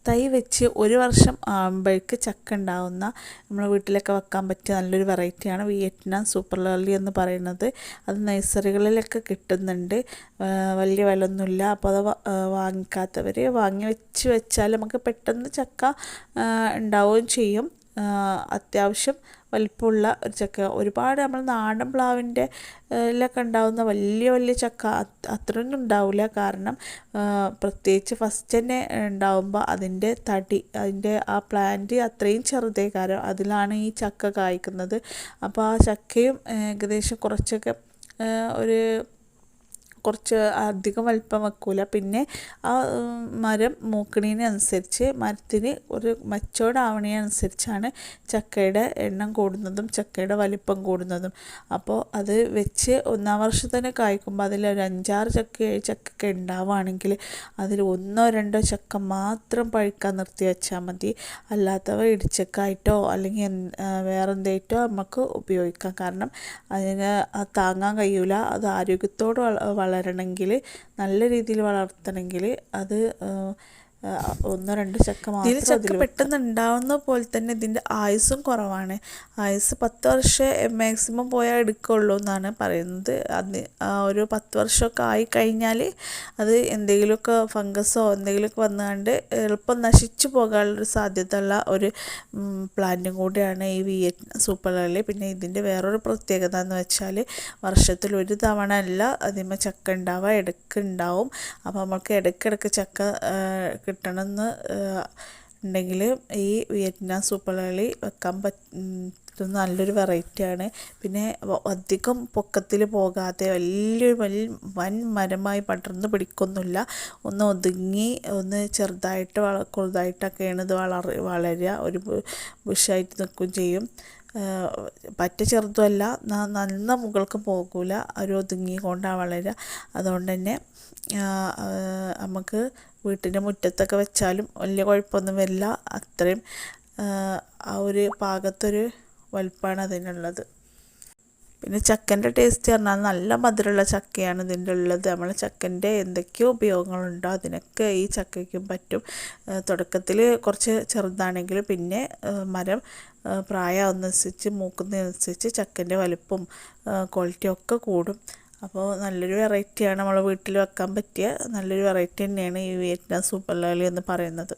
തൈ വെച്ച് 1 വർഷം ആകുമ്പോഴേക്ക് ചക്ക ഉണ്ടാവുന്ന നമ്മളെ വീട്ടിലൊക്കെ വെക്കാൻ പറ്റിയ നല്ലൊരു വെറൈറ്റിയാണ് വിയറ്റ്നാം സൂപ്പർ ലർലി എന്ന് പറയുന്നത്. അത് നഴ്സറികളിലൊക്കെ കിട്ടുന്നുണ്ട്, വലിയ വിലയൊന്നുമില്ല. അപ്പോൾ അത് വാങ്ങിക്കാത്തവർ വാങ്ങി വെച്ചാൽ നമുക്ക് പെട്ടെന്ന് ചക്ക ഉണ്ടാവുകയും ചെയ്യും. അത്യാവശ്യം വലിപ്പമുള്ള ഒരു ചക്ക. ഒരുപാട് നമ്മൾ നാടൻ പ്ലാവിൻ്റെ ലൊക്കെ ഉണ്ടാവുന്ന വലിയ വലിയ ചക്ക അത്രയൊന്നും ഉണ്ടാവില്ല. കാരണം പ്രത്യേകിച്ച് ഫസ്റ്റ് തന്നെ ഉണ്ടാവുമ്പോൾ അതിൻ്റെ തടി, അതിൻ്റെ ആ പ്ലാന്റ് അത്രയും ചെറുതേക്കാരം, അതിലാണ് ഈ ചക്ക കായ്ക്കുന്നത്. അപ്പോൾ ആ ചക്കയും ഏകദേശം കുറച്ചൊക്കെ കുറച്ച് അധികം വലിപ്പം വെക്കൂല. പിന്നെ ആ മരം മൂക്കണീനനുസരിച്ച് മരത്തിന് ഒരു മെച്ചോർഡ് ആവണേനനുസരിച്ചാണ് ചക്കയുടെ എണ്ണം കൂടുന്നതും ചക്കയുടെ വലിപ്പം കൂടുന്നതും. അപ്പോൾ അത് വെച്ച് 1-ാം വർഷം തന്നെ കായ്ക്കുമ്പോൾ അതിൽ ഒരു 5-6 ചക്ക 7 ചക്കൊക്കെ ഉണ്ടാവുകയാണെങ്കിൽ അതിൽ 1-2 ചക്ക മാത്രം പഴുക്കാൻ നിർത്തി വെച്ചാൽ മതി. അല്ലാത്തവ ഇടിച്ചക്കായിട്ടോ അല്ലെങ്കിൽ വേറെ എന്തായിട്ടോ നമുക്ക് ഉപയോഗിക്കാം. കാരണം അതിന് താങ്ങാൻ കഴിയൂല. അത് ആരോഗ്യത്തോട് വളരണമെങ്കിൽ, നല്ല രീതിയിൽ വളർത്തണമെങ്കിൽ അത് 1-2 ചക്ക മാത്രം. ചക്ക പെട്ടെന്ന് ഉണ്ടാവുന്ന പോലെ തന്നെ ഇതിൻ്റെ ആയുസ്സും കുറവാണ്. ആയുസ് 10 വർഷം മാക്സിമം പോയാൽ എടുക്കുള്ളൂ എന്നാണ് പറയുന്നത്. ഒരു 10 വർഷമൊക്കെ ആയിക്കഴിഞ്ഞാൽ അത് എന്തെങ്കിലുമൊക്കെ ഫംഗസോ എന്തെങ്കിലുമൊക്കെ വന്നുകൊണ്ട് എളുപ്പം നശിച്ചു പോകാനുള്ളൊരു സാധ്യതയുള്ള ഒരു പ്ലാന്റും കൂടിയാണ് ഈ വിയറ്റ്നാം സൂപ്പർ ലർലി. പിന്നെ ഇതിൻ്റെ വേറൊരു പ്രത്യേകത എന്ന് വെച്ചാൽ വർഷത്തിൽ ഒരു തവണ അല്ല അതിന്മേൽ ചക്ക ഉണ്ടാവുക, ഇടയ്ക്ക് ഉണ്ടാവും. അപ്പോൾ നമുക്ക് ഇടയ്ക്കിടയ്ക്ക് ചക്ക കിട്ടണമെന്ന് ഉണ്ടെങ്കിൽ ഈ വിയറ്റ്നാം സൂപ്പർ ലർലി വെക്കാൻ പറ്റുന്ന നല്ലൊരു വെറൈറ്റിയാണ്. പിന്നെ അധികം പൊക്കത്തിൽ പോകാതെ വൻ മരമായി പടർന്ന് പിടിക്കൊന്നുമില്ല. ഒന്ന് ഒതുങ്ങി ഒന്ന് ചെറുതായിട്ടൊക്കെയാണ് ഇത് വളരുക. ഒരു ബുഷായിട്ട് നിൽക്കുകയും ചെയ്യും. പറ്റ ചെറുതുമല്ല, നല്ല മുകൾക്ക് പോകില്ല, ഒരു ഒതുങ്ങി കൊണ്ടാണ് വളരുക. അതുകൊണ്ട് തന്നെ നമുക്ക് വീട്ടിൻ്റെ മുറ്റത്തൊക്കെ വെച്ചാലും വലിയ കുഴപ്പമൊന്നും വരില്ല. അത്രയും ആ ഒരു പാകത്തൊരു വലിപ്പമാണ് അതിനുള്ളത്. പിന്നെ ചക്കൻ്റെ ടേസ്റ്റ് പറഞ്ഞാൽ നല്ല മധുരമുള്ള ചക്കയാണ് ഇതിൻ്റെ ഉള്ളത്. നമ്മൾ ചക്കൻ്റെ എന്തൊക്കെയോ ഉപയോഗങ്ങളുണ്ടോ അതിനൊക്കെ ഈ ചക്കയ്ക്കും പറ്റും. തുടക്കത്തിൽ കുറച്ച് ചെറുതാണെങ്കിലും പിന്നെ മരം പ്രായമാവുന്നതനുസരിച്ച് മൂക്കുന്നതനുസരിച്ച് ചക്കൻ്റെ വലുപ്പവും ക്വാളിറ്റിയും ഒക്കെ കൂടും. അപ്പോൾ നല്ലൊരു വെറൈറ്റിയാണ്, നമ്മൾ വീട്ടിൽ വെക്കാൻ പറ്റിയ നല്ലൊരു വെറൈറ്റി തന്നെയാണ് ഈ വിയറ്റ്നാം സൂപ്പർ ലർലി എന്ന് പറയുന്നത്.